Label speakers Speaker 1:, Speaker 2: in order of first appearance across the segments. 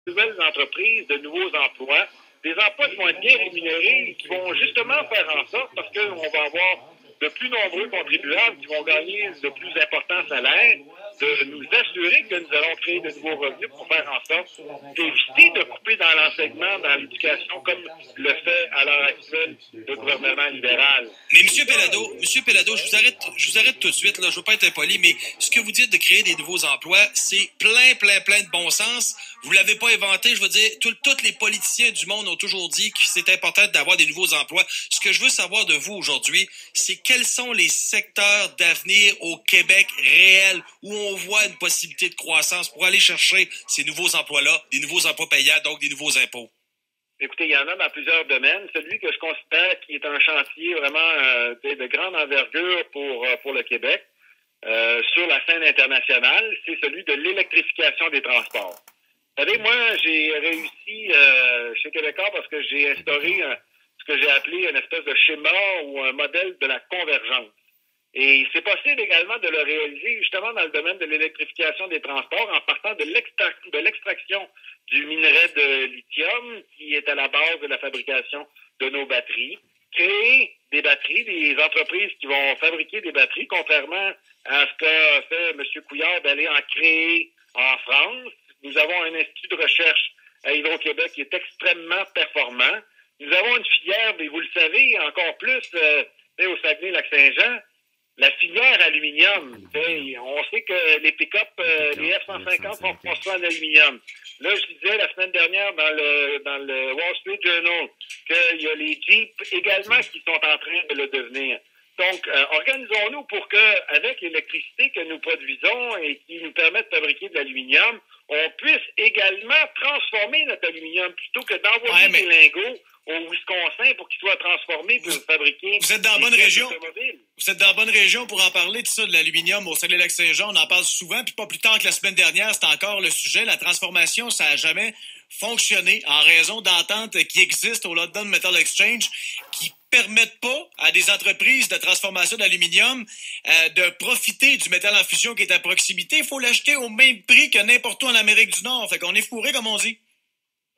Speaker 1: nouvelles entreprises, de nouveaux emplois, des emplois qui vont être bien rémunérés, qui vont justement faire en sorte, parce qu'on va avoir de plus nombreux contribuables qui vont gagner de plus importants salaires, de nous assurer que nous allons créer de nouveaux revenus pour faire en sorte d'éviter de couper dans l'enseignement, dans l'éducation, comme le fait à l'heure actuelle le gouvernement libéral.
Speaker 2: Mais Monsieur Pellado, je vous arrête tout de suite, là, je veux pas être impoli, mais ce que vous dites de créer des nouveaux emplois, c'est plein de bon sens. Vous l'avez pas inventé, je veux dire, tous les politiciens du monde ont toujours dit que c'est important d'avoir des nouveaux emplois. Ce que je veux savoir de vous aujourd'hui, c'est quels sont les secteurs d'avenir au Québec réel où on voit une possibilité de croissance pour aller chercher ces nouveaux emplois-là, des nouveaux emplois payants, donc des nouveaux impôts.
Speaker 1: Écoutez, il y en a dans plusieurs domaines. Celui que je considère qui est un chantier vraiment de grande envergure pour le Québec sur la scène internationale, c'est celui de l'électrification des transports. Vous savez, moi, j'ai réussi chez Québécois parce que j'ai instauré ce que j'ai appelé une espèce de schéma ou un modèle de la convergence. Et c'est possible également de le réaliser justement dans le domaine de l'électrification des transports en partant de l'extraction du minerai de lithium qui est à la base de la fabrication de nos batteries. Créer des batteries, des entreprises qui vont fabriquer des batteries, contrairement à ce qu'a fait M. Couillard d'aller en créer en France. Nous avons un institut de recherche à Hydro-Québec qui est extrêmement performant. Nous avons une filière, mais vous le savez, encore plus au Saguenay-Lac-Saint-Jean, la filière aluminium. On sait que les pick-up, les F-150 sont construits en aluminium. Là, je disais la semaine dernière dans le Wall Street Journal qu'il y a les Jeeps également qui sont en train de le devenir. Donc, organisons-nous pour que, avec l'électricité que nous produisons et qui nous permet de fabriquer de l'aluminium, on puisse également transformer notre aluminium plutôt que d'envoyer des lingots au Wisconsin pour qu'ils soient transformés pour fabriquer.
Speaker 2: Vous êtes dans la bonne région. Vous êtes dans la bonne région pour en parler de ça, de l'aluminium au Saguenay-Lac-Saint-Jean. On en parle souvent, puis pas plus tard que la semaine dernière, c'était encore le sujet. La transformation, ça n'a jamais fonctionné en raison d'ententes qui existent au London Metal Exchange qui permettent pas à des entreprises de transformation d'aluminium de profiter du métal en fusion qui est à proximité. Il faut l'acheter au même prix que n'importe où en Amérique du Nord. Fait qu'on est fourré, comme on dit.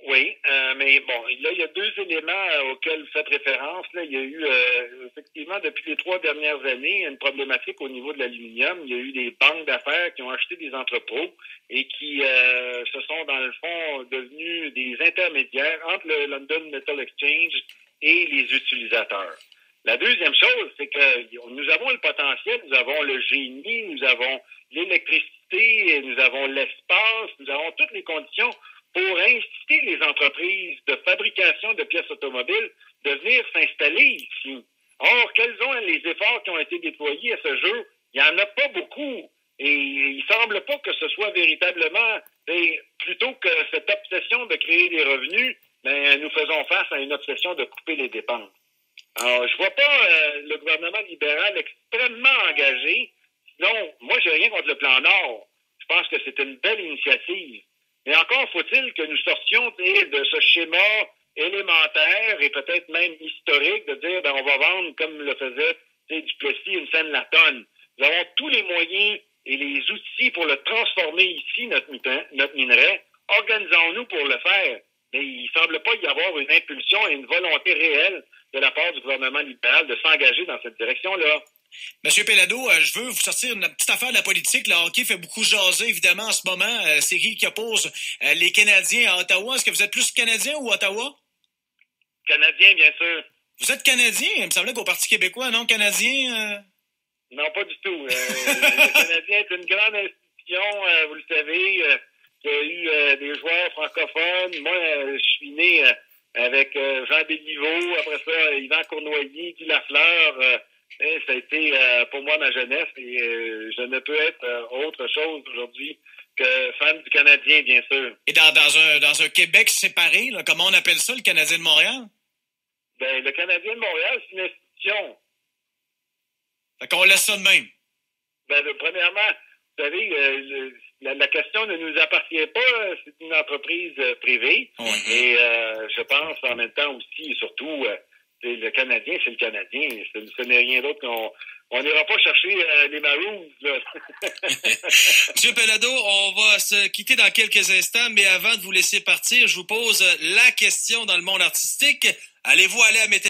Speaker 1: Oui, mais bon, là, il y a deux éléments auxquels vous faites référence. Là, il y a eu, effectivement, depuis les 3 dernières années, une problématique au niveau de l'aluminium. Il y a eu des banques d'affaires qui ont acheté des entrepôts et qui se sont, dans le fond, devenus des intermédiaires entre le London Metal Exchange et les utilisateurs. La deuxième chose, c'est que nous avons le potentiel, nous avons le génie, nous avons l'électricité, nous avons l'espace, nous avons toutes les conditions pour inciter les entreprises de fabrication de pièces automobiles de venir s'installer ici. Or, quels sont les efforts qui ont été déployés à ce jour? Il n'y en a pas beaucoup. Et il semble pas que ce soit véritablement, plutôt que cette obsession de créer des revenus, nous faisons face à une obsession de couper les dépenses. Alors, je vois pas le gouvernement libéral extrêmement engagé. Sinon, moi, j'ai rien contre le plan Nord. Je pense que c'est une belle initiative. Mais encore faut-il que nous sortions de ce schéma élémentaire et peut-être même historique de dire on va vendre comme le faisait Duplessis une scène la tonne. Nous avons tous les moyens et les outils pour le transformer ici, notre minerai. Organisons-nous pour le faire. Mais il ne semble pas y avoir une impulsion et une volonté réelle de la part du gouvernement libéral de s'engager dans cette direction-là.
Speaker 2: Monsieur Pellado, je veux vous sortir une petite affaire de la politique. Le hockey fait beaucoup jaser, évidemment, en ce moment. Série qui oppose les Canadiens à Ottawa. Est-ce que vous êtes plus Canadien ou Ottawa?
Speaker 1: Canadien, bien sûr.
Speaker 2: Vous êtes Canadien? Il me semblait qu'au Parti québécois, non, Canadien?
Speaker 1: Non, pas du tout. Le Canadien est une grande institution, vous le savez, qui a eu des joueurs francophones. Moi, je suis né avec Jean Béliveau, après ça, Yvan Cournoyer, Guy Lafleur. Ça a été pour moi ma jeunesse et je ne peux être autre chose aujourd'hui que fan du Canadien, bien sûr.
Speaker 2: Et dans un Québec séparé, là, comment on appelle ça, le Canadien de Montréal?
Speaker 1: Ben, le Canadien de Montréal, c'est une institution.
Speaker 2: Fait qu'on laisse ça de même.
Speaker 1: Ben, premièrement, vous savez, la question ne nous appartient pas, c'est une entreprise privée.
Speaker 2: Ouais.
Speaker 1: Et je pense en même temps aussi, et surtout, le Canadien, c'est le Canadien. Ce n'est rien d'autre On n'ira pas chercher les Maroons, là.
Speaker 2: Monsieur Pellado, on va se quitter dans quelques instants, mais avant de vous laisser partir, je vous pose la question dans le monde artistique. Allez-vous aller à Météo?